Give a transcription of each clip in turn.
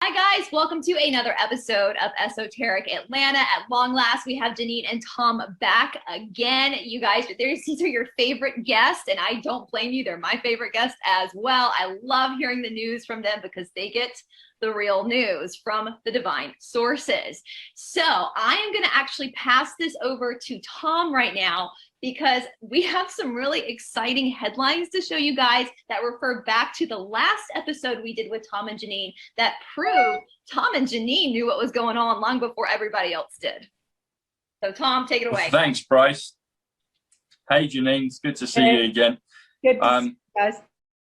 Hi guys, welcome to another episode of Esoteric Atlanta. At long last, we have Janine and Tom back again. You guys, these are your favorite guests, and I don't blame you. They're my favorite guests as well. I love hearing the news from them because they get the real news from the divine sources. So I am going to actually pass this over to Tom right now, because we have some really exciting headlines to show you guys that refer back to the last episode we did with Tom and Janine that proved Tom and Janine knew what was going on long before everybody else did. So Tom, take it away. Well, thanks, Bryce. Hey, Janine, it's good to see you again. Good to see you guys.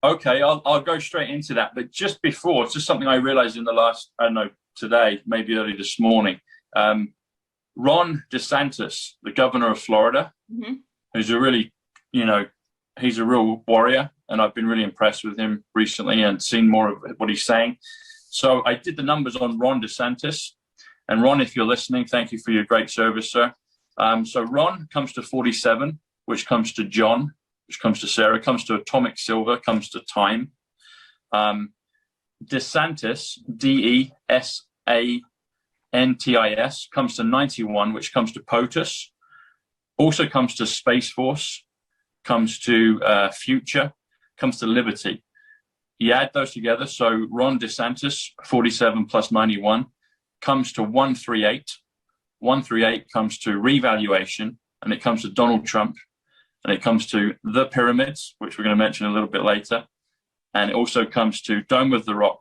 Okay, I'll go straight into that. But just before, it's just something I realized in the last, I don't know, today, maybe early this morning. Ron DeSantis, the governor of Florida, who's a really, he's a real warrior, and I've been really impressed with him recently and seen more of what he's saying. So I did the numbers on Ron DeSantis. And Ron, if you're listening, thank you for your great service, sir. So Ron comes to 47, which comes to John, which comes to Sarah, comes to atomic silver, comes to time. DeSantis, DeSantis, comes to 91, which comes to POTUS. Also comes to Space Force, comes to Future, comes to Liberty. You add those together, so Ron DeSantis, 47 plus 91, comes to 138. 138 comes to revaluation, and it comes to Donald Trump, and it comes to the pyramids, which we're going to mention a little bit later, and it also comes to Dome of the Rock,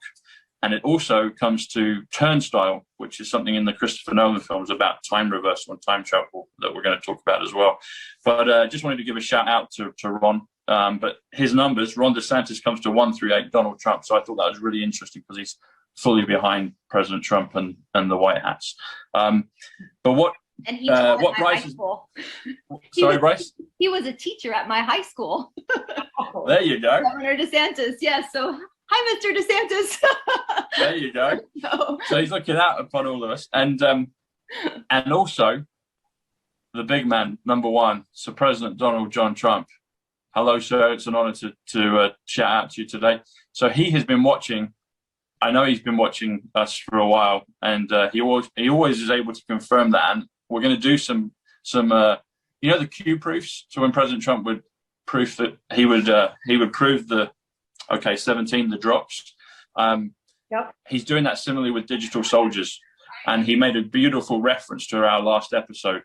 and it also comes to Turnstile, which is something in the Christopher Nolan films about time reversal and time travel that we're going to talk about as well. But just wanted to give a shout out to Ron. But his numbers, Ron DeSantis comes to 138, Donald Trump. So I thought that was really interesting because he's fully behind President Trump and the White Hats. But what Bryce is... Sorry, Bryce? He was a teacher at my high school. There you go. Governor DeSantis, yes. So hi, Mr. DeSantis. There you go. No. So he's looking out upon all of us. And also the big man, number one, Sir President Donald John Trump. Hello, sir. It's an honor to shout out to you today. So he has been watching. I know he's been watching us for a while, and he always is able to confirm that. And we're going to do some the Q proofs. So when President Trump would proof that he would prove the 17, the drops. Yep. He's doing that similarly with digital soldiers, and he made a beautiful reference to our last episode.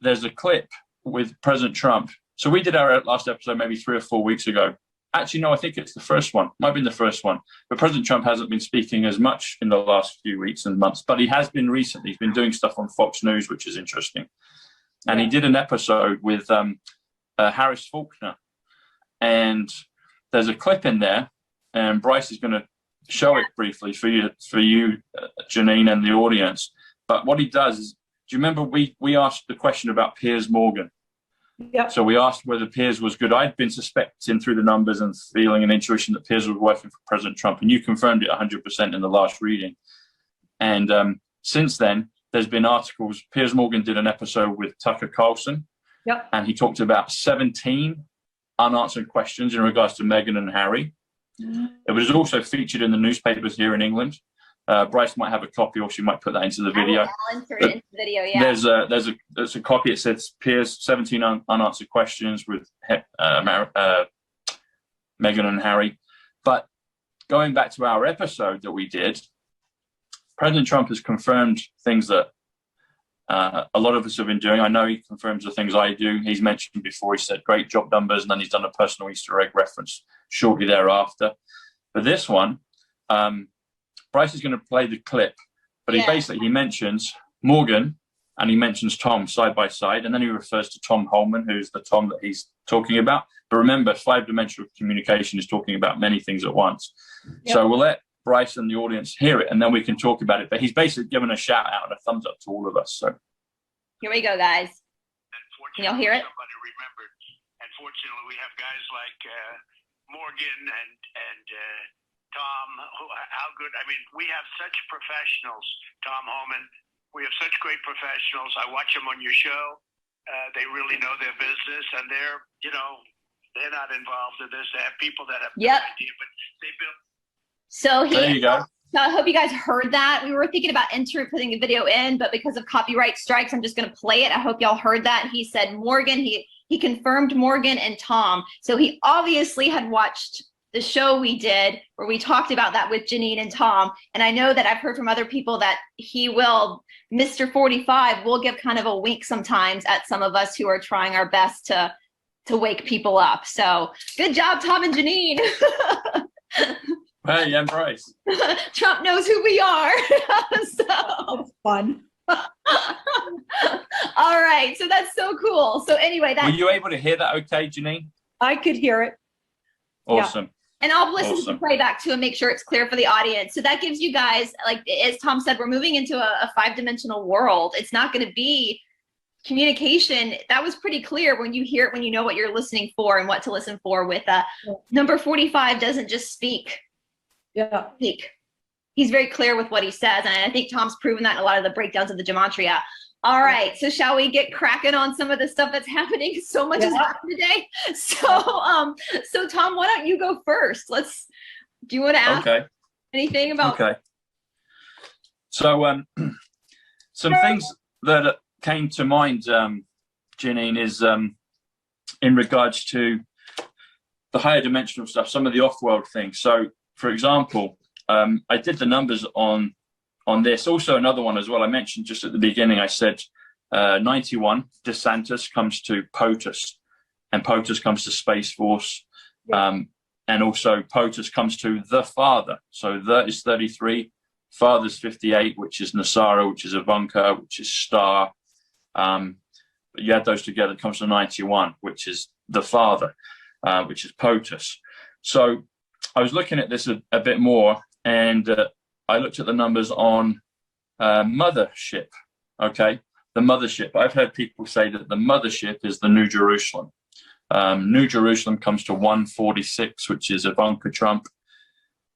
There's a clip with President Trump. So we did our last episode maybe 3 or 4 weeks ago. Actually, no, I think it's the first one. Might have been the first one. But President Trump hasn't been speaking as much in the last few weeks and months, but he has been recently. He's been doing stuff on Fox News, which is interesting. And he did an episode with Harris Faulkner. And there's a clip in there, and Bryce is going to show it briefly for you, Janine, and the audience. But what he does is, do you remember we asked the question about Piers Morgan? Yep. So we asked whether Piers was good. I'd been suspecting through the numbers and feeling and intuition that Piers was working for President Trump, and you confirmed it 100% in the last reading. And since then, there's been articles. Piers Morgan did an episode with Tucker Carlson, and he talked about 17 unanswered questions in regards to Meghan and Harry. It was also featured in the newspapers here in England. Bryce might have a copy, or she might put that into the video. I'll insert it into the video, yeah. There's a copy. It says Piers 17 unanswered questions with Meghan and Harry. But going back to our episode that we did, President Trump has confirmed things that a lot of us have been doing. I know he confirms the things I do. He's mentioned before, he said great job numbers, and then he's done a personal Easter egg reference shortly thereafter. But this one, Bryce is going to play the clip, but he mentions Morgan and he mentions Tom side by side, and then he refers to Tom Holman, who's the Tom that he's talking about. But remember, 5-dimensional communication is talking about many things at once. Yep. So we'll let Bryce and the audience hear it, and then we can talk about it. But he's basically given a shout out and a thumbs up to all of us. So here we go, guys. Can y'all hear it? Somebody remembered. Unfortunately, we have guys like Morgan and Tom. How good? I mean, we have such professionals. Tom Holman. We have such great professionals. I watch them on your show. They really know their business, and they're not involved in this. They have people that have no idea, but they build. So there you go. So I hope you guys heard that. We were thinking about putting the video in, but because of copyright strikes, I'm just going to play it. I hope y'all heard that. He said Morgan, he confirmed Morgan and Tom. So he obviously had watched the show we did where we talked about that with Janine and Tom. And I know that I've heard from other people that he will, Mr. 45 will give kind of a wink sometimes at some of us who are trying our best to wake people up. So good job, Tom and Janine. Hey, embrace. Trump knows who we are. So It's fun. all right, so that's so cool. So anyway, Were you able to hear that okay, Janine? I could hear it. Awesome. and I'll listen to the playback too and make sure it's clear for the audience. So that gives you guys, like as Tom said, we're moving into a 5-dimensional world. It's not going to be communication. That was pretty clear when you hear it, when you know what you're listening for and what to listen for. With number 45 doesn't just speak. Yeah. He's very clear with what he says, and I think Tom's proven that in a lot of the breakdowns of the gematria. All right, so shall we get cracking on some of the stuff that's happening? So much has happened today. So, so Tom, why don't you go first? Do you want to ask anything about? Okay. So, some things that came to mind, Janine, is in regards to the higher dimensional stuff, some of the off-world things. So, for example, I did the numbers on this. Also, another one as well. I mentioned just at the beginning, I said 91, DeSantis comes to POTUS, and POTUS comes to Space Force. And also POTUS comes to the father. So the is 33, father's 58, which is Nasara, which is Ivanka, which is Star. But you add those together, it comes to 91, which is the father, which is POTUS. So I was looking at this a bit more, and I looked at the numbers on mothership. Okay, the mothership. I've heard people say that the mothership is the New Jerusalem. New Jerusalem comes to 146, which is Ivanka Trump,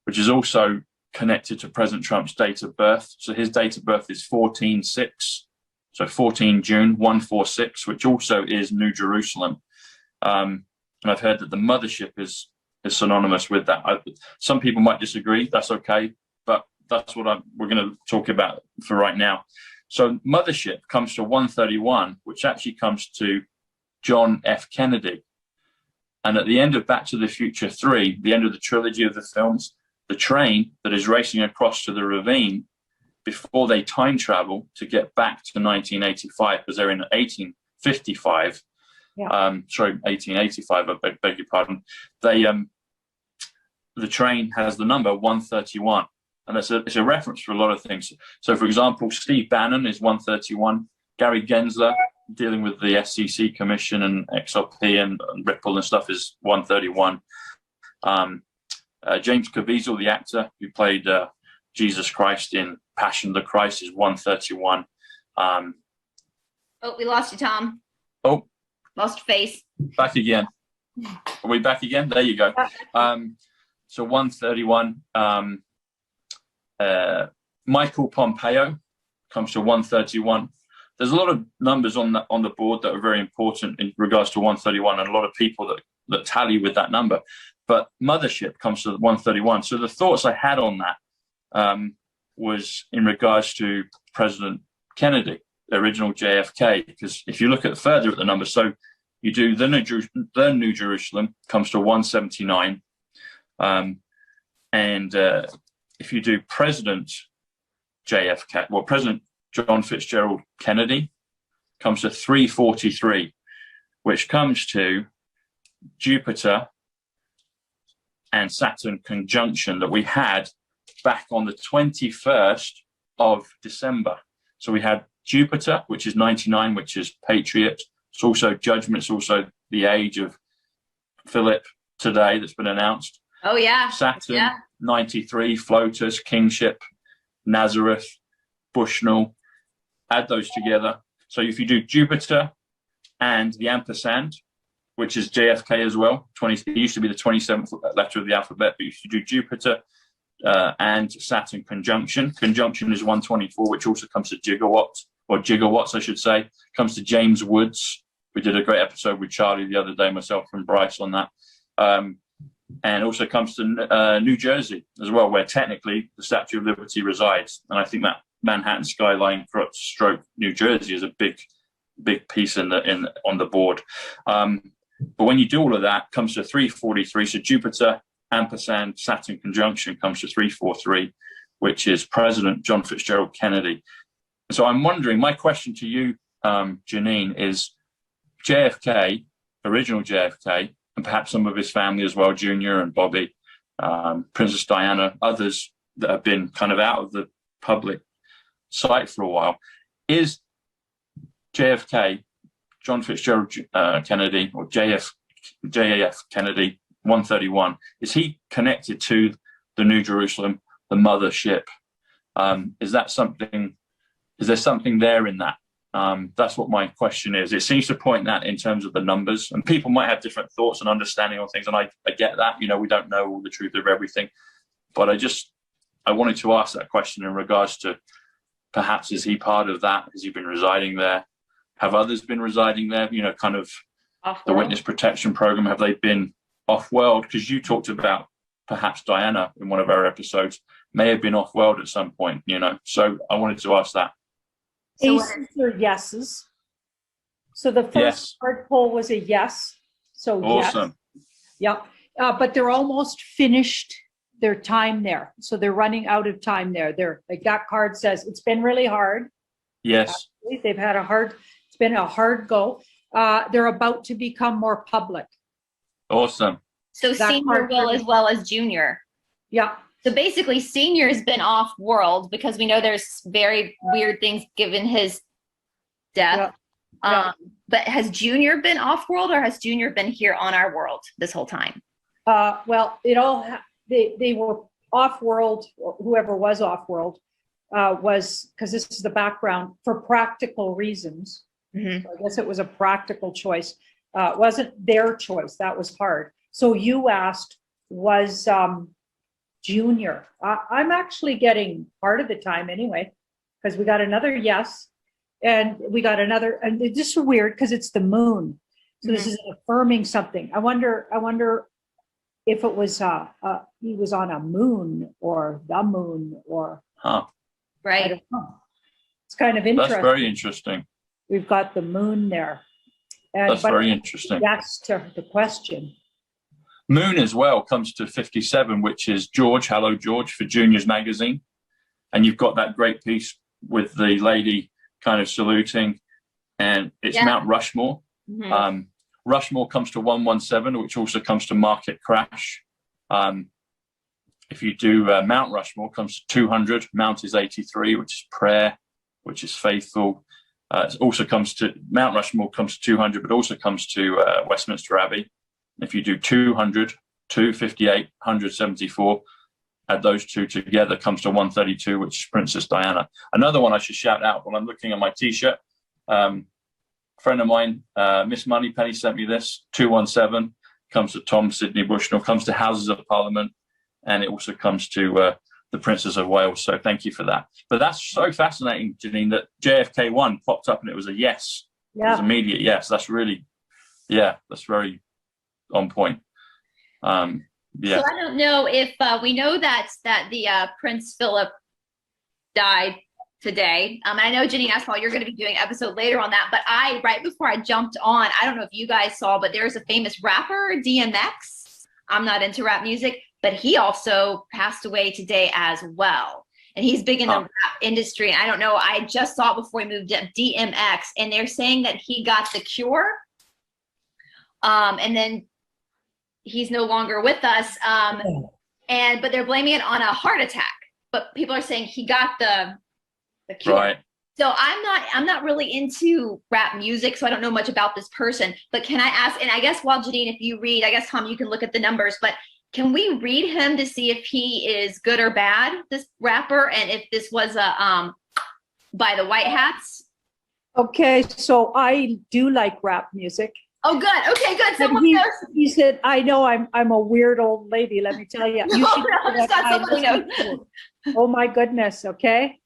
which is also connected to President Trump's date of birth. So his date of birth is 14/6, so 14 June 146, which also is New Jerusalem. And I've heard that the mothership is synonymous with that. Some people might disagree. That's okay, but that's what we're going to talk about for right now. So mothership comes to 131, which actually comes to John F. Kennedy. And at the end of Back to the Future 3, the end of the trilogy of the films, the train that is racing across to the ravine before they time travel to get back to 1985, because they're in 1855. Sorry, 1885, I beg your pardon. The train has the number 131, and it's a reference for a lot of things. So, for example, Steve Bannon is 131. Gary Gensler, dealing with the SEC Commission and XRP and Ripple and stuff, is 131. James Caviezel, the actor who played Jesus Christ in Passion of the Christ, is 131. Oh, we lost you, Tom. Oh. Lost your face. Back again. Are we back again? There you go. So 131. Michael Pompeo comes to 131. There's a lot of numbers on the board that are very important in regards to 131, and a lot of people that tally with that number. But mothership comes to 131. So the thoughts I had on that was in regards to President Kennedy, the original JFK, because if you look further at the numbers, so you do the New Jerusalem comes to 179, and if you do President JFK, well, President John Fitzgerald Kennedy comes to 343, which comes to Jupiter and Saturn conjunction that we had back on the 21st of December. So we had Jupiter, which is 99, which is Patriot. It's also Judgment. It's also the age of Philip today that's been announced. Oh, yeah. Saturn, 93, Floaters, Kingship, Nazareth, Bushnell. Add those together. So if you do Jupiter and the ampersand, which is JFK as well, it used to be the 27th letter of the alphabet, but if you do Jupiter and Saturn conjunction is 124, which also comes to gigawatts, I should say, comes to James Woods. We did a great episode with Charlie the other day, myself and Bryce on that. and also comes to New Jersey as well, where technically the Statue of Liberty resides. And I think that Manhattan skyline stroke New Jersey is a big piece on the board. But when you do all of that, comes to 343. So Jupiter ampersand Saturn conjunction comes to 343, which is President John Fitzgerald Kennedy. So I'm wondering, my question to you, Janine, is JFK, original JFK, and perhaps some of his family as well, Junior and Bobby, Princess Diana, others that have been kind of out of the public sight for a while. Is JFK, John Fitzgerald Kennedy, or JF Kennedy, 131, is he connected to the New Jerusalem, the mothership? Is there something there in that? That's what my question is. It seems to point that in terms of the numbers, and people might have different thoughts and understanding on things, and I get that. You know, we don't know all the truth of everything, but I wanted to ask that question in regards to perhaps, is he part of that? Has he been residing there? Have others been residing there? You know, kind of Off-world. The witness protection program, have they been off-world? Because you talked about perhaps Diana in one of our episodes may have been off-world at some point, you know. So I wanted to ask that. Aces are yeses. So the first card pull was a yes. So awesome. Yes. Yeah. But they're almost finished their time there. So they're running out of time there. They're like, that card says it's been really hard. Yes. Actually, they've had it's been a hard go. They're about to become more public. Awesome. So That senior card will as well as junior. Yeah. So basically, senior's been off world because we know there's very weird things given his death. Yeah. But has junior been off world, or has junior been here on our world this whole time? Well, they were off world, or whoever was off world was, because this is the background, for practical reasons. Mm-hmm. So I guess it was a practical choice. It wasn't their choice. That was hard. So you asked, was junior. I'm actually getting part of the time anyway, because we got another yes, and we got another, and it's just weird because it's the moon. So this is affirming something. I wonder if it was he was on a moon or the moon or Right. I don't know. It's kind of interesting. That's very interesting. We've got the moon there. That's very interesting. That's to the question. Moon as well comes to 57, which is George, Hello George, for Junior's magazine. And you've got that great piece with the lady kind of saluting, and it's Mount Rushmore. Mm-hmm. Rushmore comes to 117, which also comes to market crash. If you do Mount Rushmore, comes to 200. Mount is 83, which is prayer, which is faithful. It also comes to Mount Rushmore comes to 200, but also comes to Westminster Abbey. If you do 200, 258, 174, add those two together, comes to 132, which is Princess Diana. Another one I should shout out when I'm looking at my T-shirt. Friend of mine, Miss Moneypenny, sent me this. 217 comes to Tom Sidney Bushnell, comes to Houses of Parliament, and it also comes to the Princess of Wales. So thank you for that. But that's so fascinating, Janine, that JFK1 popped up and it was a yes. Yeah. It was immediate yes. That's really, that's very on point. So I don't know if we know that the Prince Philip died today. I know Janine asked Paul, you're going to be doing an episode later on that, but right before I jumped on, I don't know if you guys saw, but there's a famous rapper, DMX. I'm not into rap music, but he also passed away today as well. And he's big in the rap industry. And I don't know, I just saw it before he moved up, DMX, and they're saying that he got the cure. And then he's no longer with us. But they're blaming it on a heart attack. But people are saying he got the cure. Right. So I'm not really into rap music, so I don't know much about this person. But can I ask, and I guess while Janine, if you read, I guess Tom, you can look at the numbers, but can we read him to see if he is good or bad, this rapper, and if this was by the White Hats? Okay, so I do like rap music. Oh, good. Okay, good. Someone knows. He said, I know I'm a weird old lady, let me tell you. You should no, it's not somebody knows. Oh my goodness, okay?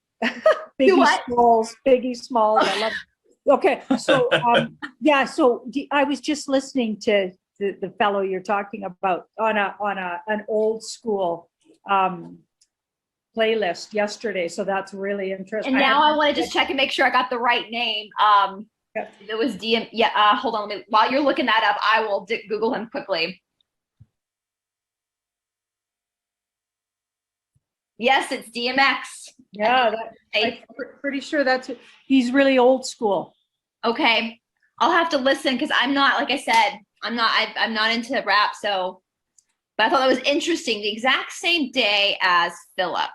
Biggie Smalls, I love it. Okay, so so I was just listening to the fellow you're talking about on an old school playlist yesterday. So that's really interesting. And now I want to just check and make sure I got the right name. It was DM. Yeah. Hold on. While you're looking that up, I will Google him quickly. Yes, it's DMX. Yeah, I'm pretty sure he's really old school. Okay, I'll have to listen because I'm not, like I said, I'm not into rap. So, but I thought that was interesting. The exact same day as Philip.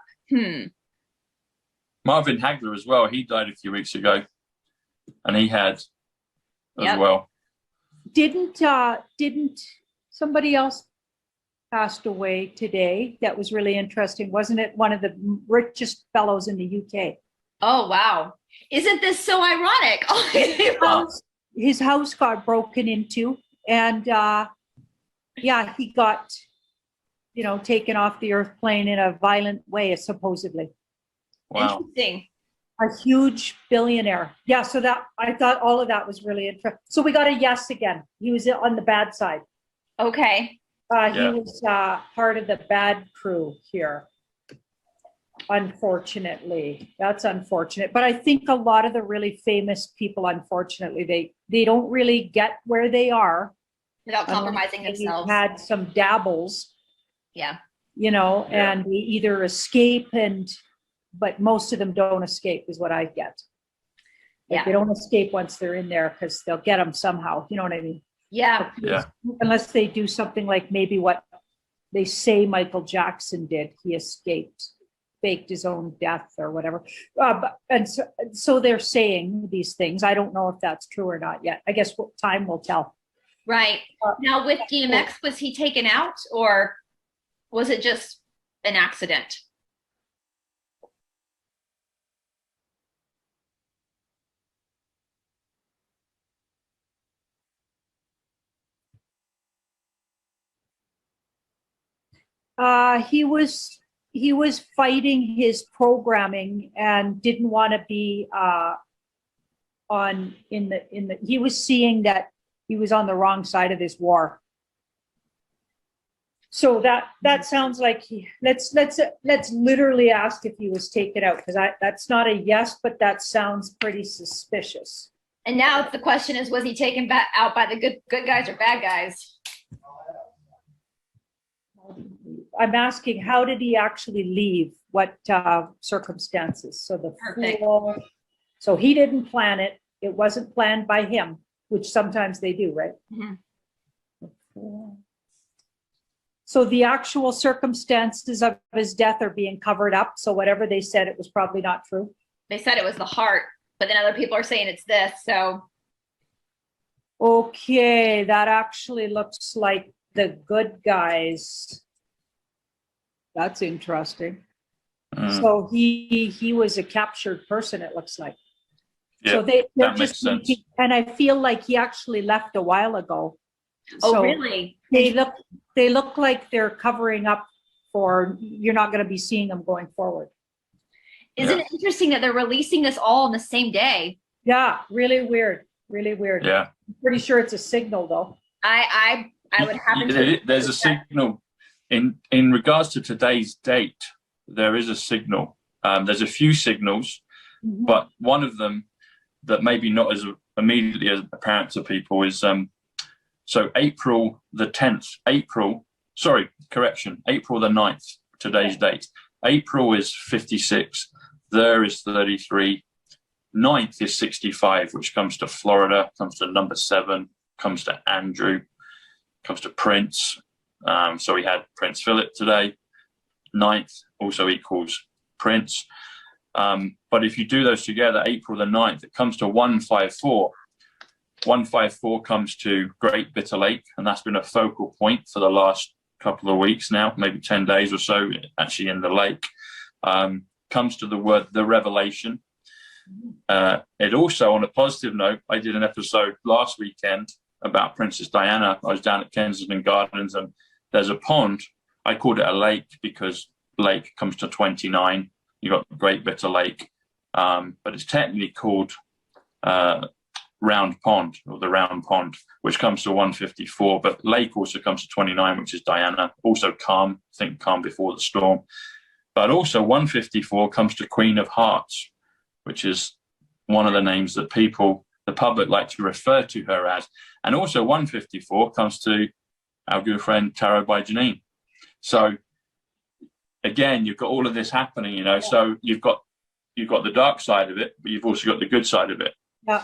Marvin Hagler as well. He died a few weeks ago, and he had as well. Didn't somebody else passed away today? That was really interesting, wasn't it? One of the richest fellows in the UK. Oh wow! Isn't this so ironic? His house got broken into, and he got taken off the earth plane in a violent way, supposedly. Wow. Interesting. A huge billionaire. Yeah, so that I thought all of that was really interesting. So we got a yes again. He was on the bad side. Okay. He was part of the bad crew here. Unfortunately, that's unfortunate. But I think a lot of the really famous people, unfortunately, they don't really get where they are without compromising themselves. Had some dabbles. Yeah. And they either escape but most of them don't escape is what I get. They don't escape once they're in there because they'll get them somehow. You know what I mean? Yeah. Unless they do something like maybe what they say Michael Jackson did. He escaped, faked his own death or whatever. So they're saying these things. I don't know if that's true or not yet. I guess time will tell. Right. Now with DMX, was he taken out or was it just an accident? He was fighting his programming and didn't want to be he was seeing that he was on the wrong side of this war. So that sounds like let's literally ask if he was taken out, because that's not a yes, but that sounds pretty suspicious. And now the question is, was he taken out by the good guys or bad guys? I'm asking, how did he actually leave? What circumstances? So he didn't plan it. It wasn't planned by him, which sometimes they do, right? Mm-hmm. So the actual circumstances of his death are being covered up. So whatever they said, it was probably not true. They said it was the heart, but then other people are saying it's this. So. Okay, that actually looks like the good guys. That's interesting. So he was a captured person, it looks like. Yeah, so they're that just makes sense. And I feel like he actually left a while ago. Oh, so really? They look like they're covering up for, you're not going to be seeing them going forward. Isn't it interesting that they're releasing this all on the same day? Yeah, really weird. Really weird. Yeah. I'm pretty sure it's a signal though. I would happen to. There's a signal in regards to today's date. There is a signal. There's a few signals, but one of them that maybe not as immediately as apparent to people is so April the 10th. April the 9th. Today's date. April is 56. There is 33. 9th is 65, which comes to Florida, comes to number 7, comes to Andrew, comes to Prince. So we had Prince Philip today. 9th also equals Prince. But if you do those together, April the 9th, it comes to 154. 154 comes to Great Bitter Lake, and that's been a focal point for the last couple of weeks now, maybe 10 days or so, actually in the lake. Comes to the word, the revelation. It also, on a positive note, I did an episode last weekend about Princess Diana. I was down at Kensington Gardens, and there's a pond. I called it a lake because lake comes to 29. You got Great Bitter Lake, but it's technically called round pond, or the round pond, which comes to 154. But lake also comes to 29, which is Diana. Also calm, think calm before the storm. But also 154 comes to Queen of Hearts, which is one of the names that the public like to refer to her as. And also 154 comes to our good friend Tarot by Janine. So again, you've got all of this happening, you know. So you've got the dark side of it, but you've also got the good side of it. Yeah.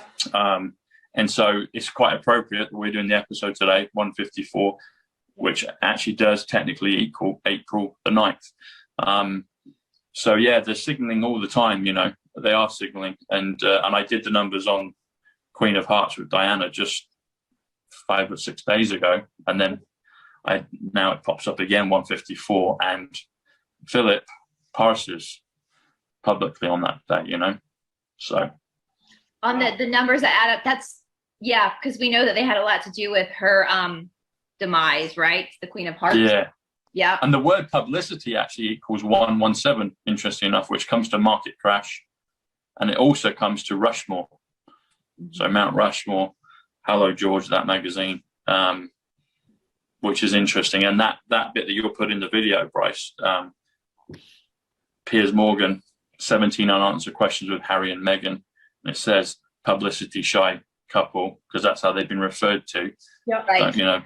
And so it's quite appropriate that we're doing the episode today, 154, which actually does technically equal April the 9th. So yeah, they're signaling all the time, you know. They are signaling, and I did the numbers on Queen of Hearts with Diana just 5 or 6 days ago, and then now it pops up again, 154, and Philip parses publicly on that day, you know. So on the numbers that add up, that's because we know that they had a lot to do with her demise, right? The Queen of Hearts. Yeah. And the word publicity actually equals 117, interesting enough, which comes to market crash, and it also comes to Rushmore. So Mount Rushmore, Hello George, that magazine, which is interesting. And that bit that you'll put in the video, Bryce, Piers Morgan, 17 unanswered questions with Harry and Meghan. And it says publicity shy couple, because that's how they've been referred to. Yeah, right. But, you know,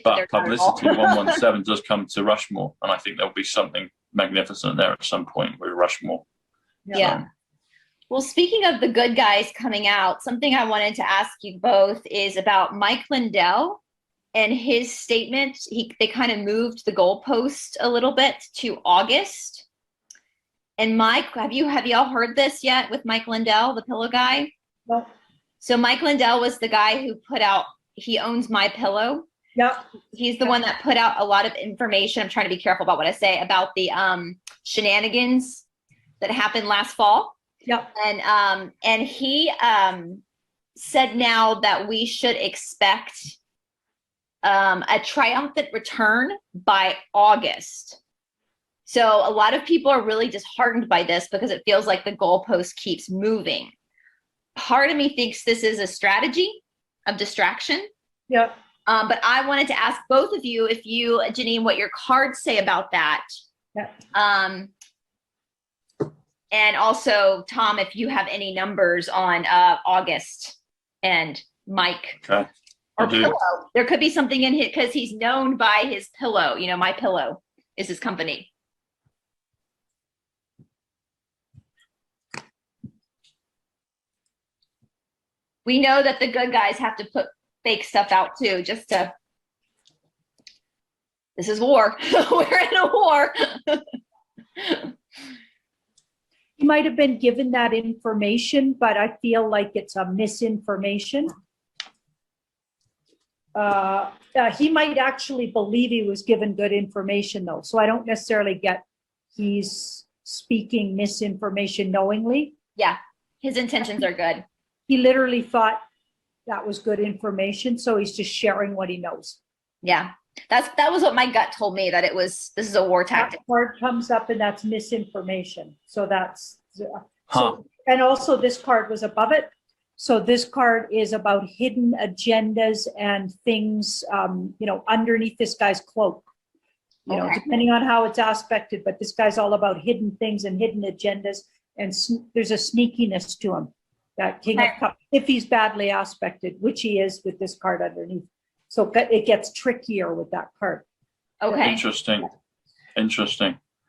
but publicity 117 does come to Rushmore, and I think there'll be something magnificent there at some point with Rushmore. Yeah. Well, speaking of the good guys coming out, something I wanted to ask you both is about Mike Lindell and his statement. They kind of moved the goalpost a little bit to August. And Mike, have y'all heard this yet with Mike Lindell, the pillow guy? No. So Mike Lindell was the guy who put out, he owns My Pillow. Yeah. He's the one that put out a lot of information. I'm trying to be careful about what I say about the shenanigans that happened last fall. Yep. And he said now that we should expect a triumphant return by August. So a lot of people are really disheartened by this because it feels like the goalpost keeps moving. Part of me thinks this is a strategy of distraction. Yeah. But I wanted to ask both of you, Janine, what your cards say about that. Yeah. And also, Tom, if you have any numbers on August and Mike. Okay. Or Pillow. There could be something in here because he's known by his pillow. You know, My Pillow is his company. We know that the good guys have to put fake stuff out too, just to. This is war. We're in a war. He might have been given that information, but I feel like it's a misinformation. He might actually believe he was given good information, though. So I don't necessarily get he's speaking misinformation knowingly. Yeah, his intentions are good. He literally thought that was good information, so he's just sharing what he knows. Yeah, that was what my gut told me, that this is a war tactic. That card comes up and that's misinformation. So that's so, and also this card was above it. So this card is about hidden agendas and things, you know, underneath this guy's cloak. You know, depending on how it's aspected, but this guy's all about hidden things and hidden agendas, and there's a sneakiness to him. That King of Cups, if he's badly aspected, which he is with this card underneath. So it gets trickier with that card. Okay. Interesting.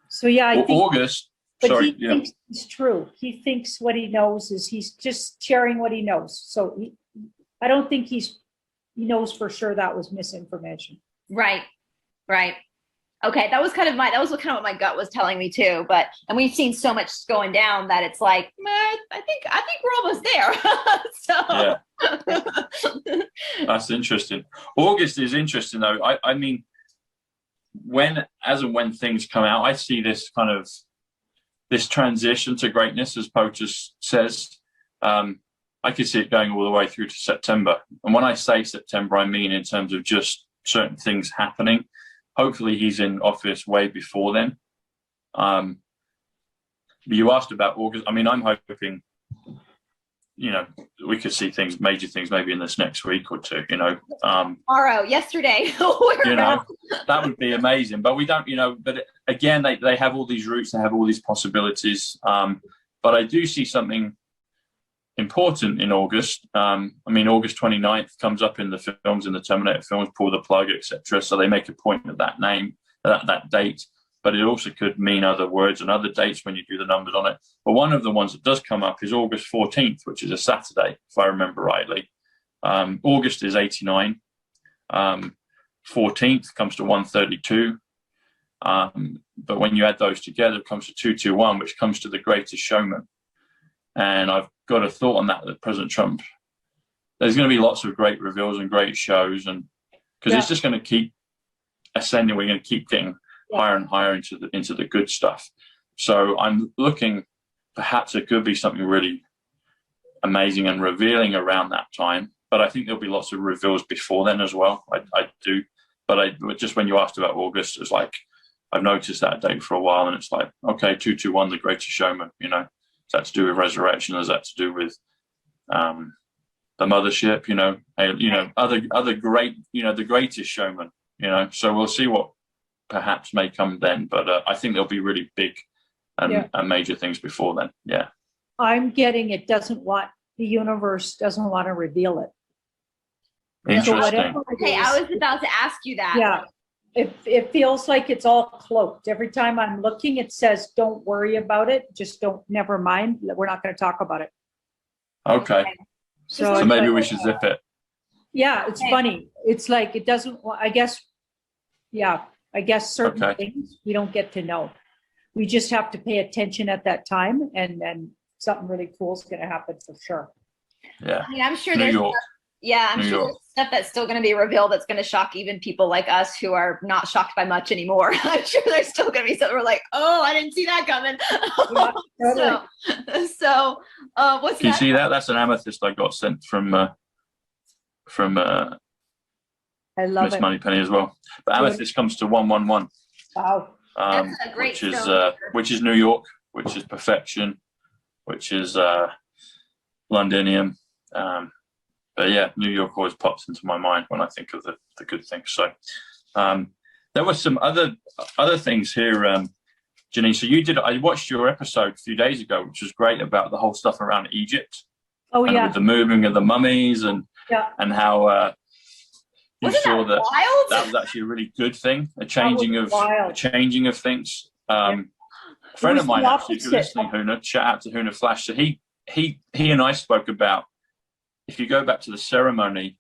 So yeah, I think, August. but sorry, he thinks it's true. He thinks what he knows is he's just sharing what he knows. So I don't think he knows for sure that was misinformation. Right. Okay, that was kind of what my gut was telling me too. And we've seen so much going down that it's like, I think we're almost there. So that's interesting. August is interesting though. I mean, when things come out, I see this kind of this transition to greatness, as POTUS says. I could see it going all the way through to September. And when I say September, I mean in terms of just certain things happening. Hopefully he's in office way before then. You asked about August. I mean, I'm hoping we could see major things maybe in this next week or two, Tomorrow, yesterday. That would be amazing. But we don't, but again, they have all these routes, they have all these possibilities. But I do see something important in August. August 29th comes up in the films, in the Terminator films, pull the plug, etc. So they make a point of that name, that date. But it also could mean other words and other dates when you do the numbers on it. But one of the ones that does come up is August 14th, which is a Saturday, if I remember rightly. August is 89. 14th comes to 132. But when you add those together, it comes to 221, which comes to the Greatest Showman. And I've got a thought on that President Trump, there's going to be lots of great reveals and great shows, and because it's just going to keep ascending. We're going to keep getting higher and higher into the good stuff. So I'm looking, perhaps it could be something really amazing and revealing around that time. But I think there'll be lots of reveals before then as well. I do. But just when you asked about August, it's like I've noticed that date for a while, and it's like, okay, 221, the Greatest Showman. Is that to do with resurrection? Is that to do with the mothership? Other great, the Greatest Showman. So we'll see what perhaps may come then, but I think there'll be really big and major things before then. Yeah, I'm getting the universe doesn't want to reveal it. Interesting. Okay, I was about to ask you that. Yeah, it feels like it's all cloaked. Every time I'm looking, it says, "Don't worry about it. Just never mind. We're not going to talk about it." Okay. So maybe we should zip it. Yeah, it's funny. It's like it doesn't. I guess. Yeah. I guess certain things we don't get to know. We just have to pay attention at that time, and then something really cool is going to happen for sure. Yeah. I'm sure there's there's stuff that's still going to be revealed that's going to shock even people like us who are not shocked by much anymore. I'm sure there's still going to be something we're like, oh, I didn't see that coming. So what's that? Can you see that? That's an amethyst I got sent from I love Miss it. Moneypenny as well. But amethyst comes to 111. Wow. That's a great which is New York, which is perfection, which is Londinium. But yeah, New York always pops into my mind when I think of the good things. So there were some other things here, Janine. So I watched your episode a few days ago, which was great, about the whole stuff around Egypt. Oh, yeah. With the moving of the mummies and how you saw that wild? That was actually a really good thing, a changing of things. A friend of mine, actually, if you're listening, Huna, shout out to Huna Flash. So he and I spoke about, if you go back to the ceremony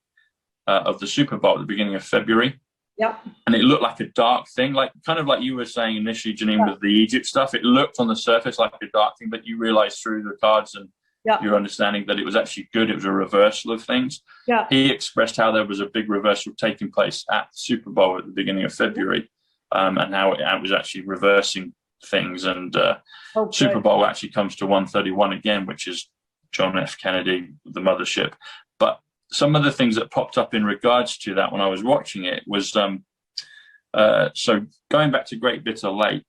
of the Super Bowl at the beginning of February, and it looked like a dark thing, kind of like you were saying initially, Janine, with the Egypt stuff. It looked on the surface like a dark thing, but you realized through the cards and your understanding that it was actually good. It was a reversal of things. He expressed how there was a big reversal taking place at the Super Bowl at the beginning of February, and how it was actually reversing things. And Super Bowl actually comes to 131 again, which is John F. Kennedy, the mothership. But some of the things that popped up in regards to that when I was watching it was, so going back to Great Bitter Lake,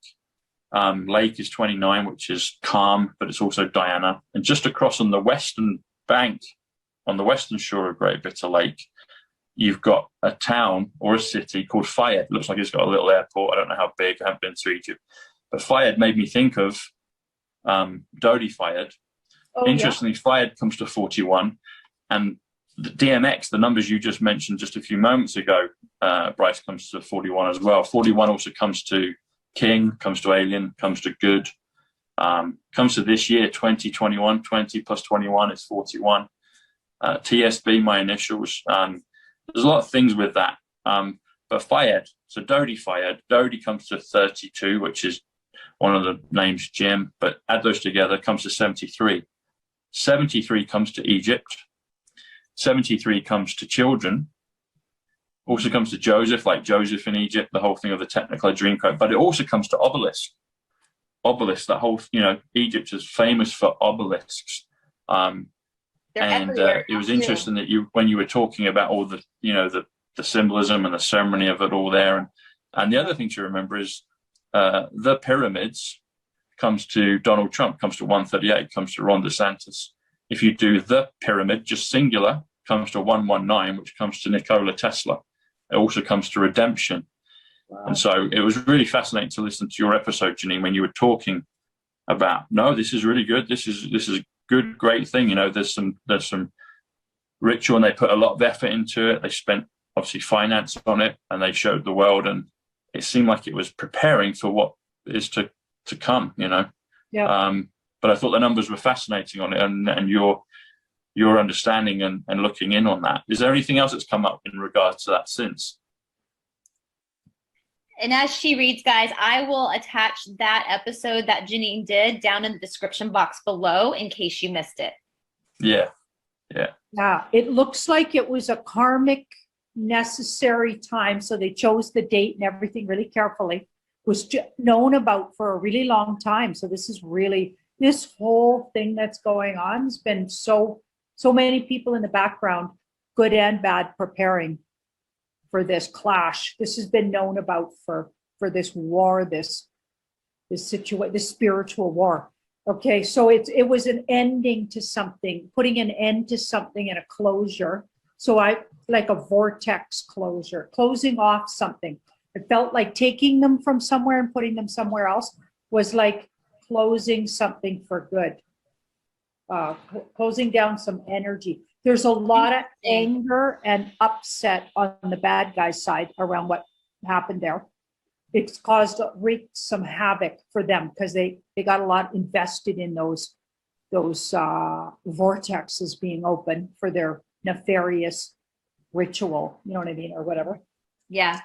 Lake is 29, which is calm, but it's also Diana. And just across on the western bank, on the western shore of Great Bitter Lake, you've got a town or a city called Fayed. It looks like it's got a little airport. I don't know how big. I haven't been to Egypt. But Fayed made me think of Dodi Fayed. Interestingly, Fayed comes to 41. And the DMX, the numbers you just mentioned just a few moments ago, Bryce, comes to 41 as well. 41 also comes to King, comes to Alien, comes to Good, comes to this year, 2021, 20 plus 21 is 41. TSB, my initials. There's a lot of things with that. But Fayed, so Dodi Fayed, Dodi comes to 32, which is one of the names, Jim, but add those together, comes to 73. 73 comes to Egypt. 73 comes to children. Also comes to Joseph, like Joseph in Egypt, the whole thing of the Technicolor Dreamcoat. But it also comes to obelisk. Obelisk, that whole, Egypt is famous for obelisks. And it was interesting that when you were talking about all the, the symbolism and the ceremony of it all there. And the other thing to remember is the pyramids comes to Donald Trump, comes to 138, comes to Ron DeSantis. If you do the pyramid, just singular, comes to 119, which comes to Nikola Tesla. It also comes to redemption. Wow. And so it was really fascinating to listen to your episode, Janine, when you were talking about, no, this is really good. This is a good, great thing. There's some ritual, and they put a lot of effort into it. They spent obviously finance on it, and they showed the world, and it seemed like it was preparing for what is to come, Yeah. But I thought the numbers were fascinating on it, and your understanding and looking in on that. Is there anything else that's come up in regards to that since? And as she reads, guys, I will attach that episode that Janine did down in the description box below in case you missed it. Yeah. Yeah. It looks like it was a karmic necessary time. So they chose the date and everything really carefully. Was known about for a really long time. So this whole thing that's going on has been so many people in the background, good and bad, preparing for this clash. This has been known about for this war, this spiritual war. Okay, so it was an ending to something, putting an end to something and a closure. So like a vortex closure, closing off something. It felt like taking them from somewhere and putting them somewhere else was like closing something for good, closing down some energy. There's a lot of anger and upset on the bad guy's side around what happened there. It's wreaked some havoc for them because they got a lot invested in those vortexes being open for their nefarious ritual, you know what I mean, or whatever. Yeah.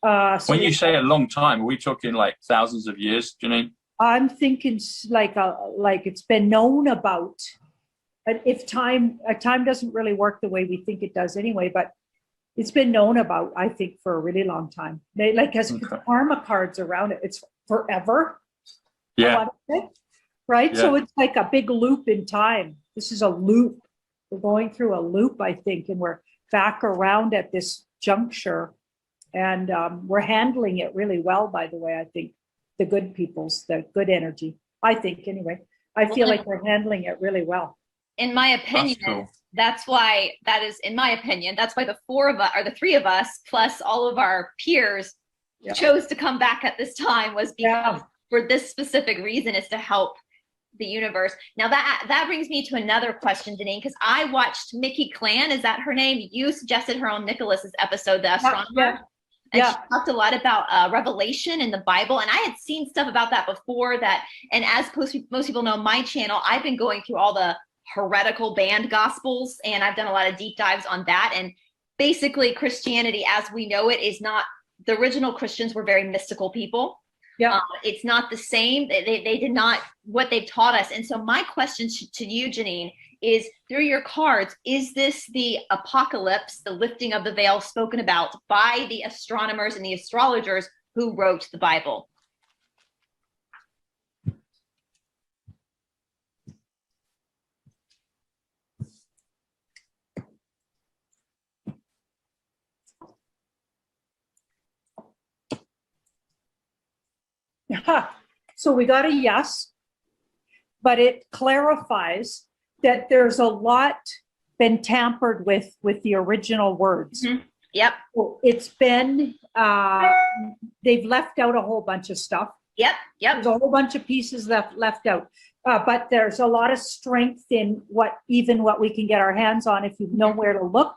So when you say a long time, are we talking like thousands of years, Janine? I'm thinking like it's been known about. But if time doesn't really work the way we think it does anyway, but it's been known about, I think, for a really long time. They has karma cards around it. It's forever. Yeah. Right. Yeah. So it's like a big loop in time. This is a loop. We're going through a loop, I think, and we're back around at this juncture, and we're handling it really well. By the way, I think the good energy. I think anyway. I feel like we're handling it really well. In my opinion, that's why the the three of us plus all of our peers chose to come back at this time, was because for this specific reason, is to help the universe. Now that brings me to another question, Janine, because I watched Mickey Clan, is that her name? You suggested her on Nicholas's episode, The Astronomer. And she talked a lot about Revelation in the Bible. And I had seen stuff about that before and as most people know, my channel, I've been going through all the heretical banned gospels, and I've done a lot of deep dives on that. And basically Christianity as we know it is not, the original Christians were very mystical people. Yeah, it's not the same. They did not what they've taught us. And so my question to you, Janine, is through your cards, is this the apocalypse, the lifting of the veil spoken about by the astronomers and the astrologers who wrote the Bible? So we got a yes, but it clarifies that there's a lot been tampered with the original words. Mm-hmm. Yep. So it's been, they've left out a whole bunch of stuff. Yep. There's a whole bunch of pieces left out. But there's a lot of strength in what we can get our hands on if you know where to look.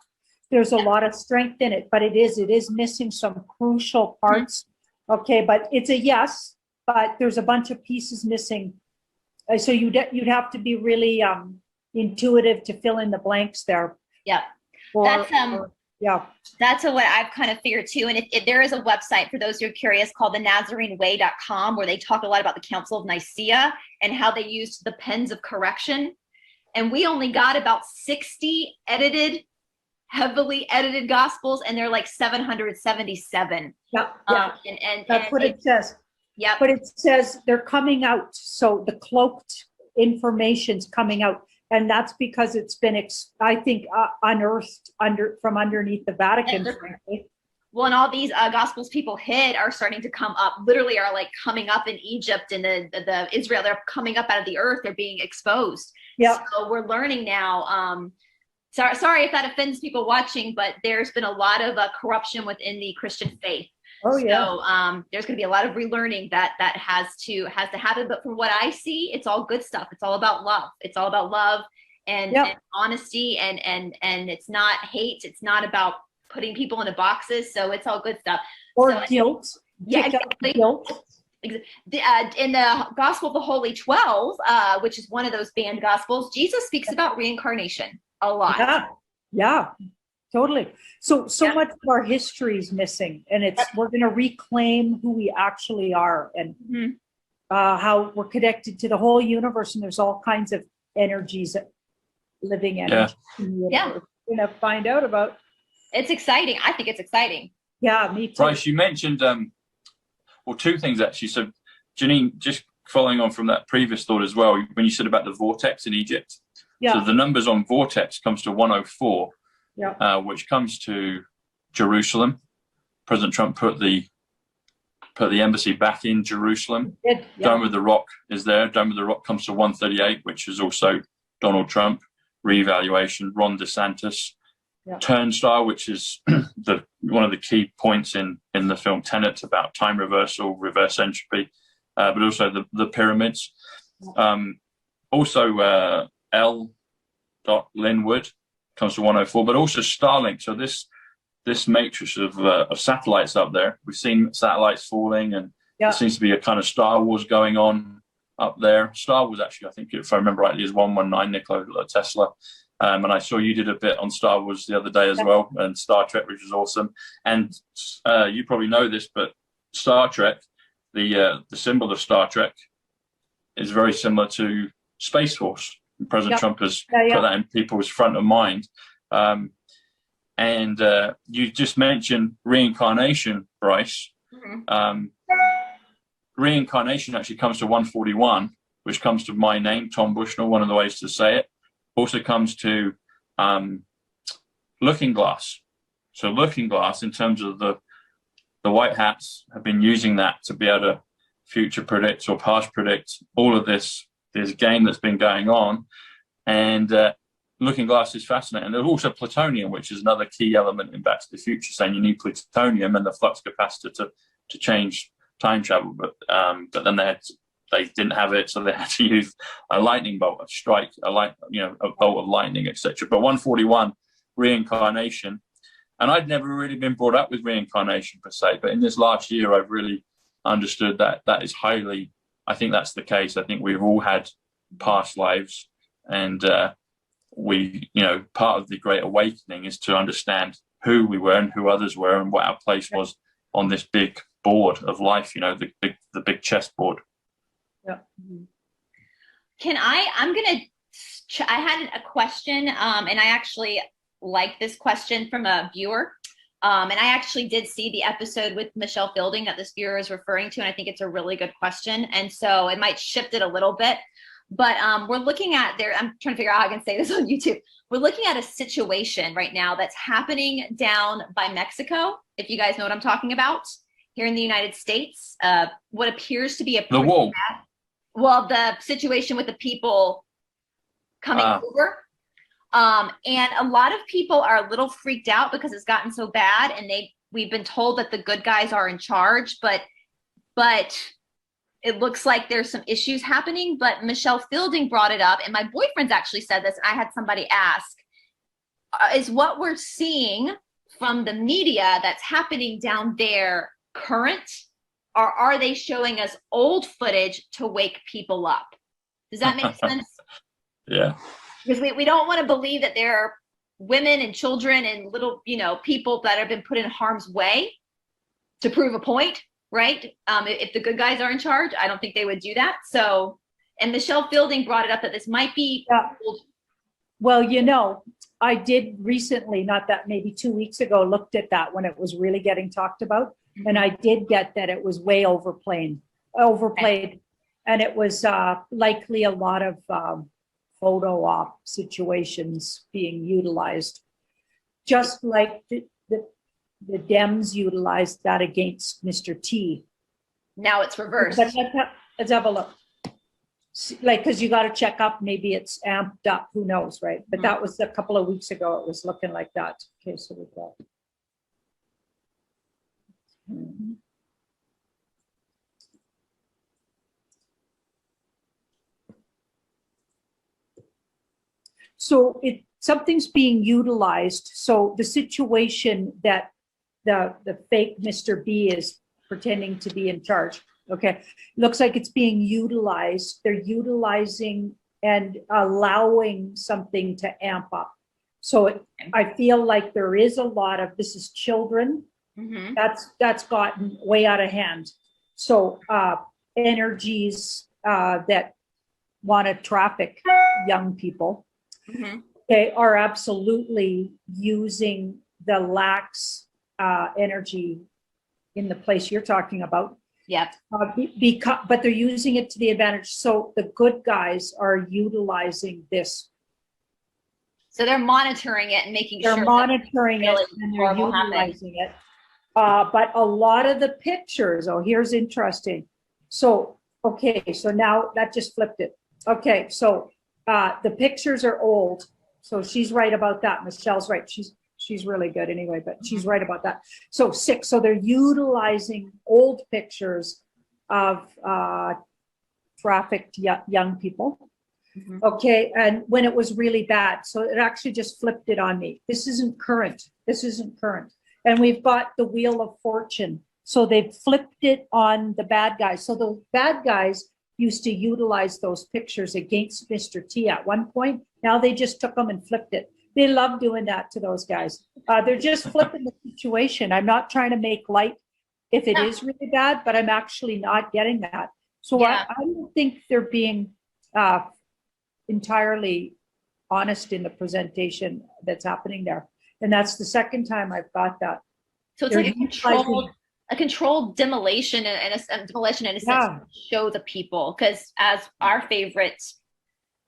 There's a lot of strength in it, but it is missing some crucial parts. Mm-hmm. Okay, but it's a yes, but there's a bunch of pieces missing. So you'd have to be really intuitive to fill in the blanks there. Yeah. That's what I've kind of figured too. And if there is a website for those who are curious called theNazareneWay.com, where they talk a lot about the Council of Nicaea and how they used the pens of correction. And we only got about 60 heavily edited gospels, and they're like 777. Yeah. And that's what it says. Yeah. But it says they're coming out. So the cloaked information's coming out. And that's because it's been, I think, unearthed from underneath the Vatican, frankly. Well, and all these gospels people hid are starting to come up, literally are like coming up in Egypt and the Israel, they're coming up out of the earth, they're being exposed. Yeah. So we're learning now. Sorry if that offends people watching, but there's been a lot of corruption within the Christian faith. Oh yeah. So there's going to be a lot of relearning that has to happen. But from what I see, it's all good stuff. It's all about love. It's all about love and honesty and it's not hate. It's not about putting people into boxes. So it's all good stuff. Or so, guilt. Yeah, exactly. Guilt. In the Gospel of the Holy 12, which is one of those banned gospels, Jesus speaks about reincarnation a lot. Yeah, totally. So much of our history is missing, and we're going to reclaim who we actually are, and how we're connected to the whole universe, and there's all kinds of energies, living energy. Yeah, we're going to find out about. It's exciting. I think it's exciting. Yeah, me too. Bryce, you mentioned well, two things actually. So, Janine, just following on from that previous thought as well, when you said about the vortex in Egypt. Yeah. So the numbers on vortex comes to 104, which comes to Jerusalem. President Trump put the embassy back in Jerusalem. Dome of the Rock is there. Dome of the Rock comes to 138, which is also Donald Trump. Reevaluation, Ron DeSantis. Turnstile, which is one of the key points in the film Tenet about time reversal, reverse entropy, but also the pyramids. Also, L. Linwood comes to 104, but also Starlink. So this matrix of satellites up there, we've seen satellites falling, and there seems to be a kind of Star Wars going on up there. Star Wars, actually, I think, if I remember rightly, is 119, Nikola Tesla. And I saw you did a bit on Star Wars the other day as well, and Star Trek, which was awesome. And you probably know this, but Star Trek, the symbol of Star Trek, is very similar to Space Force. And President Trump has put that in people's front of mind. And you just mentioned reincarnation, Bryce. Reincarnation actually comes to 141, which comes to my name, Tom Bushnell, one of the ways to say it. Also comes to Looking Glass. So Looking Glass, in terms of the white hats, have been using that to be able to future predict or past predict all of this game that's been going on. And Looking Glass is fascinating. And there's also plutonium, which is another key element in Back to the Future, saying you need plutonium and the flux capacitor to change time travel. But then they didn't have it, so they had to use a lightning bolt, a bolt of lightning, etc. But 141, reincarnation. And I'd never really been brought up with reincarnation per se, but in this last year, I've really understood that is highly, I think that's the case. I think we've all had past lives, and part of the Great Awakening is to understand who we were and who others were and what our place was on this big board of life, the big chessboard. Yeah. I had a question, and I actually like this question from a viewer. And I actually did see the episode with Michelle Fielding that this viewer is referring to, and I think it's a really good question. And so it might shift it a little bit, but we're looking at I'm trying to figure out how I can say this on YouTube. We're looking at a situation right now that's happening down by Mexico, if you guys know what I'm talking about, here in the United States. What appears to be the wall. Well, the situation with the people coming over. And a lot of people are a little freaked out because it's gotten so bad, and we've been told that the good guys are in charge, but it looks like there's some issues happening. But Michelle Fielding brought it up, and my boyfriend's actually said this, and I had somebody ask, is what we're seeing from the media that's happening down there current, or are they showing us old footage to wake people up? Does that make sense? Yeah. Because we don't want to believe that there are women and children and little, people that have been put in harm's way to prove a point, right? If the good guys are in charge, I don't think they would do that. So, and Michelle Fielding brought it up that this might be old. Well, I did recently, not that, maybe 2 weeks ago, looked at that when it was really getting talked about. And I did get that it was way overplayed. And it was likely a lot of photo op situations being utilized, just like the Dems utilized that against Mr. T. Now it's reversed. Let's have a look. Like, because you got to check up, maybe it's amped up, who knows, right? But that was a couple of weeks ago, it was looking like that. Okay, so we've got. So something's being utilized. So the situation that the fake Mr. B is pretending to be in charge. Okay, looks like it's being utilized. They're utilizing and allowing something to amp up. So I feel like there is a lot of, this is children. Mm-hmm. That's gotten way out of hand. So energies that want to traffic young people, mm-hmm. they are absolutely using the lax energy in the place you're talking about. Yep. But they're using it to the advantage. So the good guys are utilizing this. So they're monitoring it and making sure they're monitoring it and they're utilizing it. But a lot of the pictures, here's interesting. So, okay, so now that just flipped it. Okay, so the pictures are old. So she's right about that. Michelle's right. She's really good anyway, but she's right about that. So 6, so they're utilizing old pictures of trafficked young people. Mm-hmm. Okay, and when it was really bad. So it actually just flipped it on me. This isn't current. This isn't current. And we've got the Wheel of Fortune. So they've flipped it on the bad guys. So the bad guys used to utilize those pictures against Mr. T at one point. Now they just took them and flipped it. They love doing that to those guys. They're just flipping the situation. I'm not trying to make light if it is really bad, but I'm actually not getting that. So I don't think they're being entirely honest in the presentation that's happening there. And that's the second time I've got that. So it's like a controlled demolition and a demolition in a sense to show the people. Because as our favorite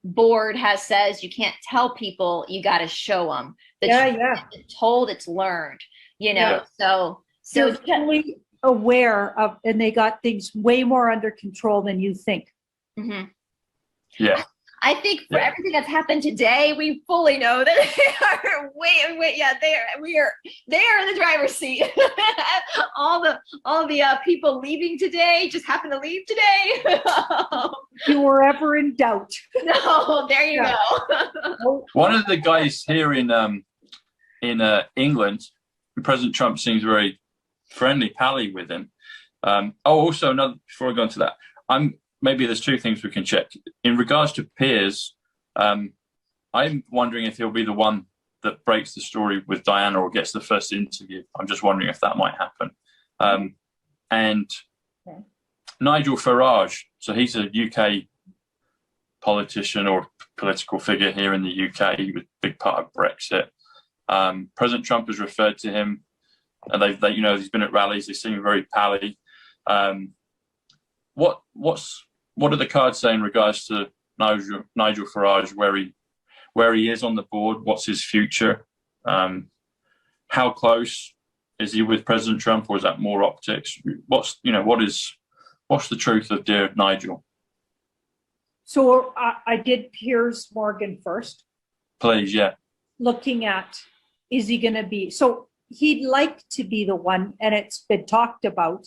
board says, you can't tell people, you got to show them. It's told, it's learned, you know. So they're fully aware of, and they got things way more under control than you think. Mm-hmm. Yeah. I think for everything that's happened today, we fully know that they are they are in the driver's seat. all the people leaving today just happened to leave today. You were ever in doubt. No, there you go. One of the guys here in England, President Trump seems very friendly, pally with him. Also another, before I go into that, maybe there's two things we can check. In regards to Piers, I'm wondering if he'll be the one that breaks the story with Diana or gets the first interview. I'm just wondering if that might happen. And Nigel Farage, so he's a UK politician or political figure here in the UK. He was a big part of Brexit. President Trump has referred to him, and they he's been at rallies. They seem very pally. What are the cards saying in regards to Nigel Farage, where he is on the board? What's his future? How close is he with President Trump, or is that more optics? What's the truth of dear Nigel? So I did Piers Morgan first. Please, yeah. Looking at, is he going to be? So he'd like to be the one, and it's been talked about.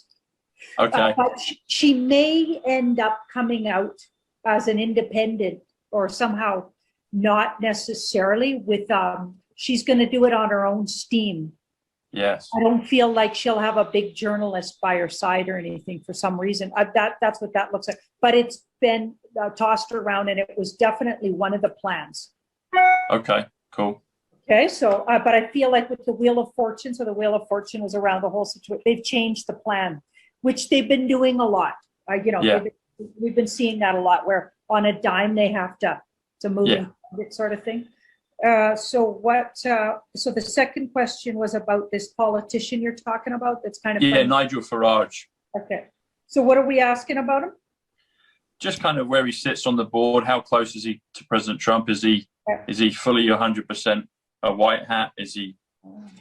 Okay. But she may end up coming out as an independent, or somehow not necessarily with, she's going to do it on her own steam. Yes. I don't feel like she'll have a big journalist by her side or anything for some reason. That's what that looks like. But it's been tossed around, and it was definitely one of the plans. Okay, cool. Okay, so, but I feel like with the Wheel of Fortune, so the Wheel of Fortune was around the whole situation. They've changed the plan, which they've been doing a lot. We've been seeing that a lot, where on a dime they have to move it, sort of thing. So the second question was about this politician you're talking about. That's kind of Nigel Farage. Okay, so what are we asking about him? Just kind of where he sits on the board. How close is he to President Trump? Is he fully 100% a white hat? Is he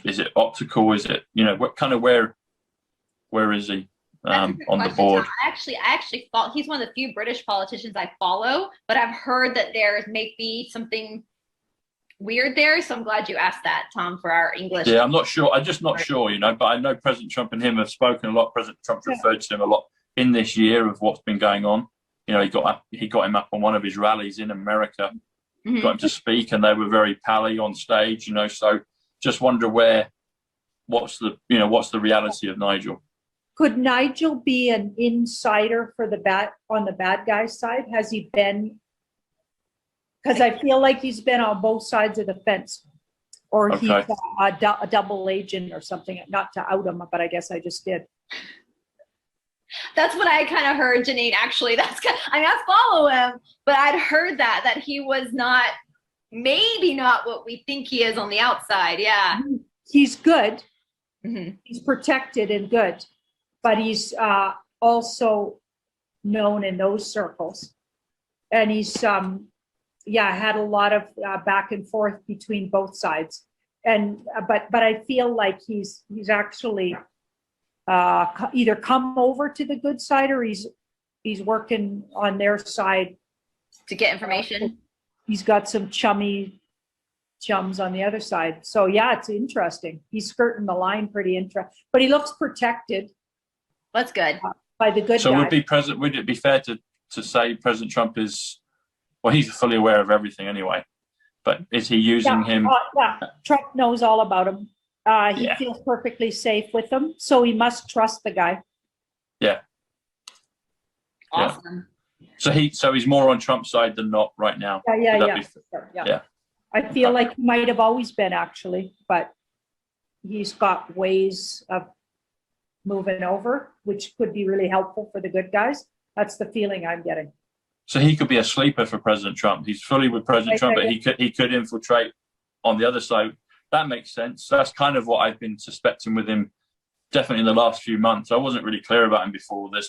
Is it optical? Is it, you know, what kind of where is he on the board? I actually thought he's one of the few British politicians I follow, but I've heard that there may be something weird there. So I'm glad you asked that, Tom, for our English. Yeah, I'm not sure. I'm just not sure, you know, but I know President Trump and him have spoken a lot. President Trump referred to him a lot in this year of what's been going on. You know, he got him up on one of his rallies in America, got him to speak, and they were very pally on stage, you know, so just wonder what's the reality of Nigel? Could Nigel be an insider for on the bad guy side? Has he been? Because I feel like he's been on both sides of the fence, or he's a double agent or something. Not to out him, but I guess I just did. That's what I kind of heard, Janine. Actually, I follow him, but I'd heard that he was maybe not what we think he is on the outside. Yeah, he's good. He's protected and good, but he's also known in those circles, and he's had a lot of back and forth between both sides, and but I feel like he's actually either come over to the good side, or he's working on their side to get information. He's got some chums on the other side. So yeah, it's interesting. He's skirting the line pretty interesting, but he looks protected. That's good. By the good so guy. Would it be fair to say President Trump is, well, he's fully aware of everything anyway, but is he using him? Trump knows all about him. He feels perfectly safe with them, so he must trust the guy. Yeah. Awesome. Yeah. So he's more on Trump's side than not right now. Yeah. I feel like he might have always been, actually, but he's got ways of moving over, which could be really helpful for the good guys. That's the feeling I'm getting. So he could be a sleeper for President Trump. He's fully with President Trump, but he could infiltrate on the other side. That makes sense. That's kind of what I've been suspecting with him, definitely in the last few months. I wasn't really clear about him before this.